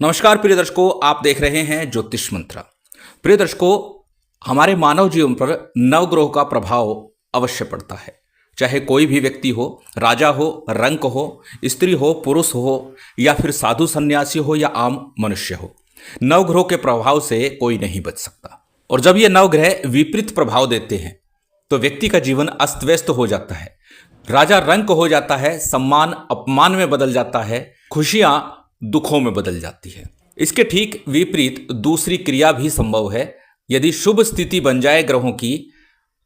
नमस्कार प्रिय दर्शकों, आप देख रहे हैं ज्योतिष मंत्र। प्रिय दर्शकों, हमारे मानव जीवन पर नवग्रह का प्रभाव अवश्य पड़ता है। चाहे कोई भी व्यक्ति हो, राजा हो, रंक हो, स्त्री हो, पुरुष हो या फिर साधु सन्यासी हो या आम मनुष्य हो, नवग्रहों के प्रभाव से कोई नहीं बच सकता। और जब ये नवग्रह विपरीत प्रभाव देते हैं तो व्यक्ति का जीवन अस्त व्यस्त हो जाता है। राजा रंक हो जाता है, सम्मान अपमान में बदल जाता है, खुशियां दुखों में बदल जाती है। इसके ठीक विपरीत दूसरी क्रिया भी संभव है। यदि शुभ स्थिति बन जाए ग्रहों की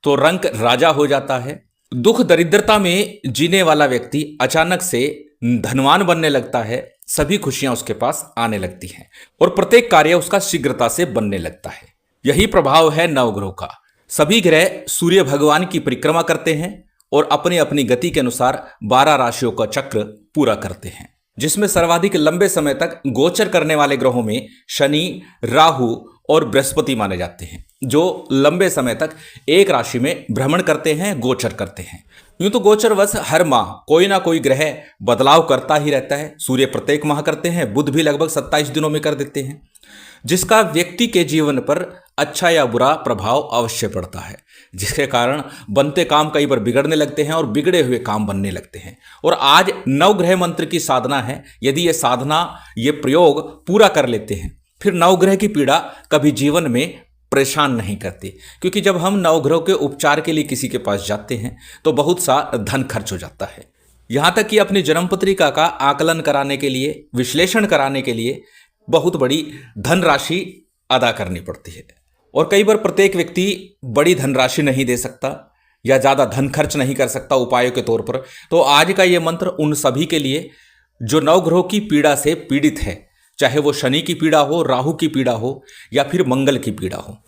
तो रंक राजा हो जाता है। दुख दरिद्रता में जीने वाला व्यक्ति अचानक से धनवान बनने लगता है। सभी खुशियां उसके पास आने लगती हैं और प्रत्येक कार्य उसका शीघ्रता से बनने लगता है। यही प्रभाव है नवग्रहों का। सभी ग्रह सूर्य भगवान की परिक्रमा करते हैं और अपनी अपनी गति के अनुसार 12 राशियों का चक्र पूरा करते हैं, जिसमें सर्वाधिक लंबे समय तक गोचर करने वाले ग्रहों में शनि, राहु और बृहस्पति माने जाते हैं, जो लंबे समय तक एक राशि में भ्रमण करते हैं, गोचर करते हैं। यूं तो गोचरवश हर माह कोई ना कोई ग्रह बदलाव करता ही रहता है। सूर्य प्रत्येक माह करते हैं, बुध भी लगभग 27 दिनों में कर देते हैं, जिसका व्यक्ति के जीवन पर अच्छा या बुरा प्रभाव अवश्य पड़ता है, जिसके कारण बनते काम कई बार बिगड़ने लगते हैं और बिगड़े हुए काम बनने लगते हैं। और आज नवग्रह मंत्र की साधना है। यदि ये साधना, ये प्रयोग पूरा कर लेते हैं, फिर नवग्रह की पीड़ा कभी जीवन में परेशान नहीं करती। क्योंकि जब हम नवग्रह के उपचार के लिए किसी के पास जाते हैं तो बहुत सा धन खर्च हो जाता है। यहाँ तक कि अपनी जन्म पत्रिका का आकलन कराने के लिए, विश्लेषण कराने के लिए बहुत बड़ी धनराशि अदा करनी पड़ती है। और कई बार प्रत्येक व्यक्ति बड़ी धनराशि नहीं दे सकता या ज़्यादा धन खर्च नहीं कर सकता उपायों के तौर पर। तो आज का ये मंत्र उन सभी के लिए जो नवग्रहों की पीड़ा से पीड़ित है, चाहे वो शनि की पीड़ा हो, राहु की पीड़ा हो या फिर मंगल की पीड़ा हो,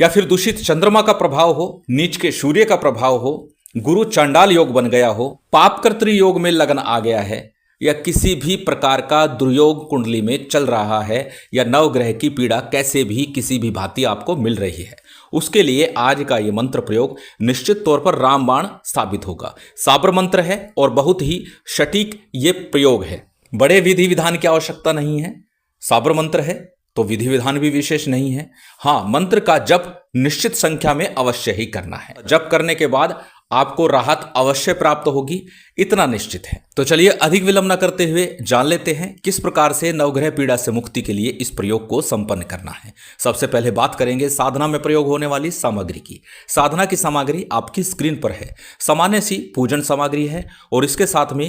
या फिर दूषित चंद्रमा का प्रभाव हो, नीच के सूर्य का प्रभाव हो, गुरु चांडाल योग बन गया हो, पापकर्तृ योग में लगन आ गया है, या किसी भी प्रकार का दुर्योग कुंडली में चल रहा है, या नवग्रह की पीड़ा कैसे भी किसी भी भांति आपको मिल रही है, उसके लिए आज का ये मंत्र प्रयोग निश्चित तौर पर रामबाण साबित होगा। साबर मंत्र है और बहुत ही सटीक ये प्रयोग है। बड़े विधि विधान की आवश्यकता नहीं है। साबर मंत्र है तो विधि विधान भी विशेष नहीं है। हाँ, मंत्र का जप निश्चित संख्या में अवश्य ही करना है। जप करने के बाद आपको राहत अवश्य प्राप्त होगी, इतना निश्चित है। तो चलिए अधिक विलंब न करते हुए जान लेते हैं किस प्रकार से नवग्रह पीड़ा से मुक्ति के लिए इस प्रयोग को संपन्न करना है। सबसे पहले बात करेंगे साधना में प्रयोग होने वाली सामग्री की। साधना की सामग्री आपकी स्क्रीन पर है। सामान्य सी पूजन सामग्री है और इसके साथ में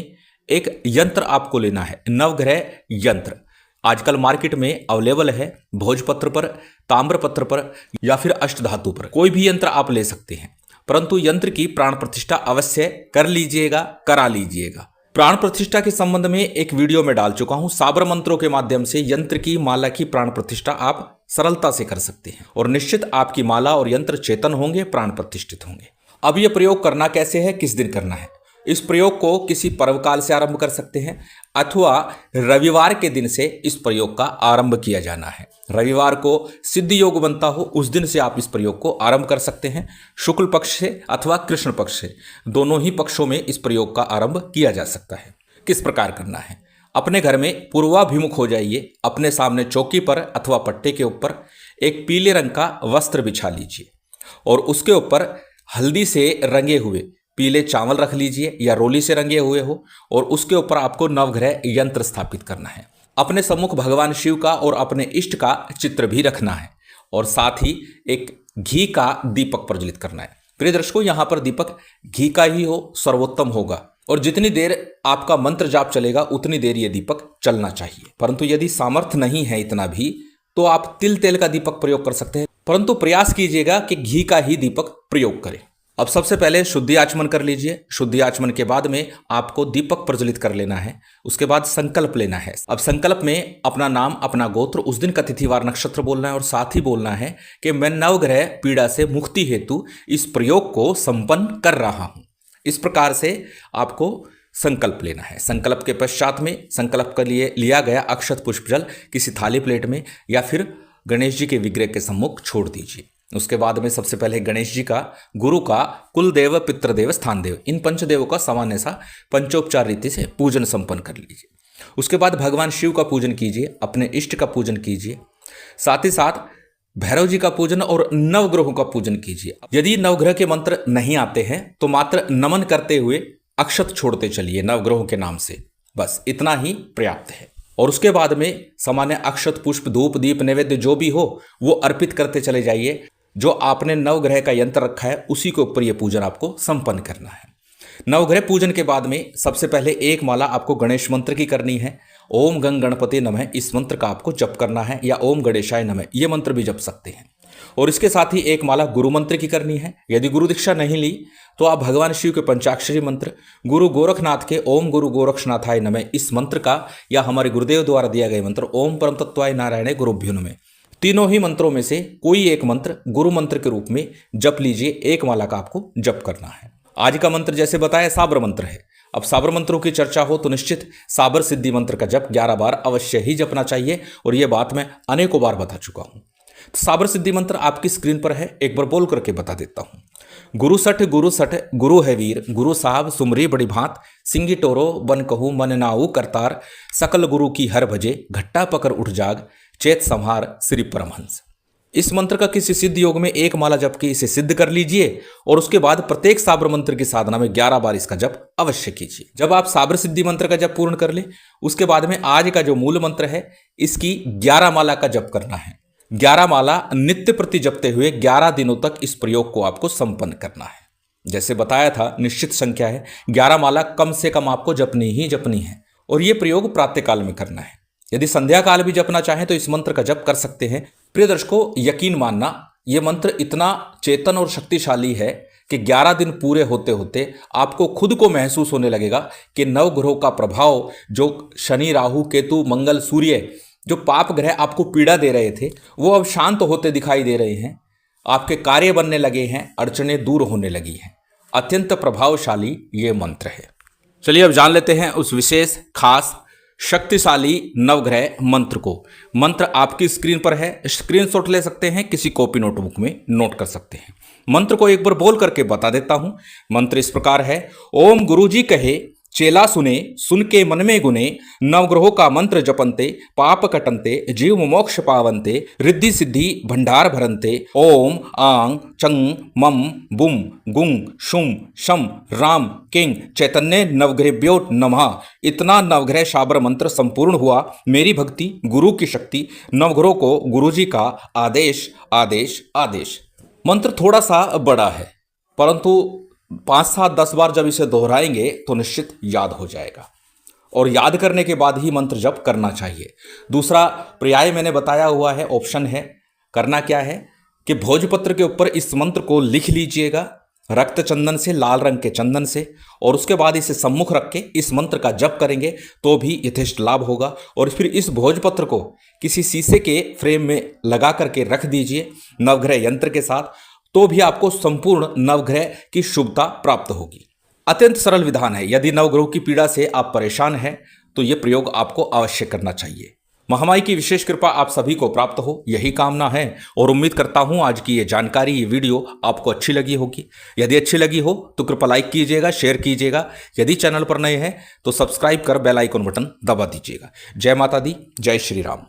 एक यंत्र आपको लेना है, नवग्रह यंत्र। आजकल मार्केट में अवेलेबल है, भोजपत्र पर, ताम्रपत्र पर या फिर अष्टधातु पर। कोई भी यंत्र आप ले सकते हैं, परंतु यंत्र की प्राण प्रतिष्ठा अवश्य कर लीजिएगा, करा लीजिएगा। प्राण प्रतिष्ठा के संबंध में एक वीडियो में डाल चुका हूं। साबर मंत्रों के माध्यम से यंत्र की, माला की प्राण प्रतिष्ठा आप सरलता से कर सकते हैं और निश्चित आपकी माला और यंत्र चेतन होंगे, प्राण प्रतिष्ठित होंगे। अब यह प्रयोग करना कैसे है, किस दिन करना है? इस प्रयोग को किसी पर्व काल से आरंभ कर सकते हैं अथवा रविवार के दिन से इस प्रयोग का आरंभ किया जाना है। रविवार को सिद्ध योग बनता हो उस दिन से आप इस प्रयोग को आरंभ कर सकते हैं। शुक्ल पक्ष से अथवा कृष्ण पक्ष से, दोनों ही पक्षों में इस प्रयोग का आरंभ किया जा सकता है। किस प्रकार करना है? अपने घर में पूर्वाभिमुख हो जाइए। अपने सामने चौकी पर अथवा पट्टे के ऊपर एक पीले रंग का वस्त्र बिछा लीजिए और उसके ऊपर हल्दी से रंगे हुए पीले चावल रख लीजिए या रोली से रंगे हुए हो, और उसके ऊपर आपको नवग्रह यंत्र स्थापित करना है। अपने सम्मुख भगवान शिव का और अपने इष्ट का चित्र भी रखना है और साथ ही एक घी का दीपक प्रज्वलित करना है। प्रिय दर्शकों, यहाँ पर दीपक घी का ही हो, सर्वोत्तम होगा। और जितनी देर आपका मंत्र जाप चलेगा उतनी देर ये दीपक चलना चाहिए। परंतु यदि सामर्थ्य नहीं है इतना भी, तो आप तिल तेल का दीपक प्रयोग कर सकते हैं, परंतु प्रयास कीजिएगा कि घी का ही दीपक प्रयोग करें। अब सबसे पहले शुद्धि आचमन कर लीजिए। शुद्धि आचमन के बाद में आपको दीपक प्रज्वलित कर लेना है। उसके बाद संकल्प लेना है। अब संकल्प में अपना नाम, अपना गोत्र, उस दिन का तिथिवार नक्षत्र बोलना है और साथ ही बोलना है कि मैं नवग्रह पीड़ा से मुक्ति हेतु इस प्रयोग को संपन्न कर रहा हूं। इस प्रकार से आपको संकल्प लेना है। संकल्प के पश्चात में संकल्प के लिए लिया गया अक्षत पुष्प जल किसी थाली प्लेट में या फिर गणेश जी के विग्रह के सम्मुख छोड़ दीजिए। उसके बाद में सबसे पहले गणेश जी का, गुरु का, कुल देव, पितृदेव, स्थान देव, इन पंचदेवों का सामान्य सा पंचोपचार रीति से पूजन संपन्न कर लीजिए। उसके बाद भगवान शिव का पूजन कीजिए, अपने इष्ट का पूजन कीजिए, साथ ही साथ भैरव जी का पूजन और नवग्रहों का पूजन कीजिए। यदि नवग्रह के मंत्र नहीं आते हैं तो मात्र नमन करते हुए अक्षत छोड़ते चलिए नवग्रहों के नाम से, बस इतना ही पर्याप्त है। और उसके बाद में सामान्य अक्षत, पुष्प, धूप, दीप, नैवेद्य जो भी हो वो अर्पित करते चले जाइए। जो आपने नवग्रह का यंत्र रखा है उसी के ऊपर ये पूजन आपको संपन्न करना है। नवग्रह पूजन के बाद में सबसे पहले एक माला आपको गणेश मंत्र की करनी है। ओम गंग गणपति नमः इस मंत्र का आपको जप करना है, या ओम गणेशाय नमः ये मंत्र भी जप सकते हैं। और इसके साथ ही एक माला गुरु मंत्र की करनी है। यदि गुरु दीक्षा नहीं ली तो आप भगवान शिव के पंचाक्षरी मंत्र गुरु गोरखनाथ के ओम गुरु गोरक्षनाथाय नमः इस मंत्र का, या हमारे गुरुदेव द्वारा दिया गया मंत्र ओम परम तत्वाय नारायणे गुरुभ्यो नमः, तीनों ही मंत्रों में से कोई एक मंत्र गुरु मंत्र के रूप में जप लीजिए। एक माला का आपको जप करना है। आज का मंत्र जैसे बताया साबर मंत्र है। अब साबर मंत्रों की चर्चा हो तो निश्चित साबर सिद्धि मंत्र का जप 11 बार अवश्य ही जपना चाहिए, और यह बात मैं अनेकों बार बता चुका हूं। तो साबर सिद्धि मंत्र आपकी स्क्रीन पर है, एक बार बोल करके बता देता हूं। गुरु सठ गुरु है वीर, गुरु साहब सुमरी बड़ी भांत, सिंगी टोरो बन कहूँ मन नाऊ करतार, सकल गुरु की हर भजे, घट्टा पकड़ उठ जाग, चेत संहार श्री परमहंस। इस मंत्र का किसी सिद्ध योग में एक माला जप के इसे सिद्ध कर लीजिए, और उसके बाद प्रत्येक साबर मंत्र की साधना में 11 बार इसका जप अवश्य कीजिए। जब आप साबर सिद्धि मंत्र का जप पूर्ण कर ले, उसके बाद में आज का जो मूल मंत्र है इसकी 11 माला का जप करना है। 11 माला नित्य प्रति जपते हुए 11 दिनों तक इस प्रयोग को आपको संपन्न करना है। जैसे बताया था निश्चित संख्या है, 11 माला कम से कम आपको जपनी ही जपनी है, और यह प्रयोग प्रातःकाल में करना है। यदि संध्या काल भी जपना चाहें तो इस मंत्र का जप कर सकते हैं। प्रिय दर्शकों, यकीन मानना यह मंत्र इतना चेतन और शक्तिशाली है कि 11 दिन पूरे होते होते आपको खुद को महसूस होने लगेगा कि नवग्रहों का प्रभाव, जो शनि, राहु, केतु, मंगल, सूर्य, जो पाप ग्रह आपको पीड़ा दे रहे थे वो अब शांत होते दिखाई दे रहे हैं। आपके कार्य बनने लगे हैं, अड़चने दूर होने लगी हैं। अत्यंत प्रभावशाली ये मंत्र है। चलिए अब जान लेते हैं उस विशेष खास शक्तिशाली नवग्रह मंत्र को। मंत्र आपकी स्क्रीन पर है, स्क्रीनशॉट ले सकते हैं, किसी कॉपी नोटबुक में नोट कर सकते हैं। मंत्र को एक बार बोल करके बता देता हूं। मंत्र इस प्रकार है। ओम गुरुजी कहे चेला सुने, सुन के मन में गुने, नवग्रहों का मंत्र जपंते, पाप कटंते, जीव मोक्ष पावंते, रिद्धि सिद्धि भंडार भरंते, ओम आंग चंग मम बुम गुंग शुम शम राम किंग चैतन्य नवग्रहेभ्यो नमः। इतना नवग्रह शाबर मंत्र संपूर्ण हुआ। मेरी भक्ति, गुरु की शक्ति, नवग्रहों को गुरुजी का आदेश आदेश आदेश। मंत्र थोड़ा सा बड़ा है, परंतु 5, 7, 10 बार जब इसे दोहराएंगे तो निश्चित याद हो जाएगा, और याद करने के बाद ही मंत्र जप करना चाहिए। दूसरा पर्याय मैंने बताया हुआ है, ऑप्शन है। करना क्या है कि भोजपत्र के ऊपर इस मंत्र को लिख लीजिएगा रक्त चंदन से, लाल रंग के चंदन से, और उसके बाद इसे सम्मुख रख के इस मंत्र का जप करेंगे तो भी यथेष्ट लाभ होगा। और फिर इस भोजपत्र को किसी शीशे के फ्रेम में लगा करके रख दीजिए नवग्रह यंत्र के साथ, तो भी आपको संपूर्ण नवग्रह की शुभता प्राप्त होगी। अत्यंत सरल विधान है। यदि नवग्रहों की पीड़ा से आप परेशान हैं तो यह प्रयोग आपको अवश्य करना चाहिए। महामाई की विशेष कृपा आप सभी को प्राप्त हो, यही कामना है, और उम्मीद करता हूं आज की ये जानकारी, ये वीडियो आपको अच्छी लगी होगी। यदि अच्छी लगी हो तो कृपया लाइक कीजिएगा, शेयर कीजिएगा। यदि चैनल पर नए हैं तो सब्सक्राइब कर बेल आइकन बटन दबा दीजिएगा। जय माता दी, जय श्री राम।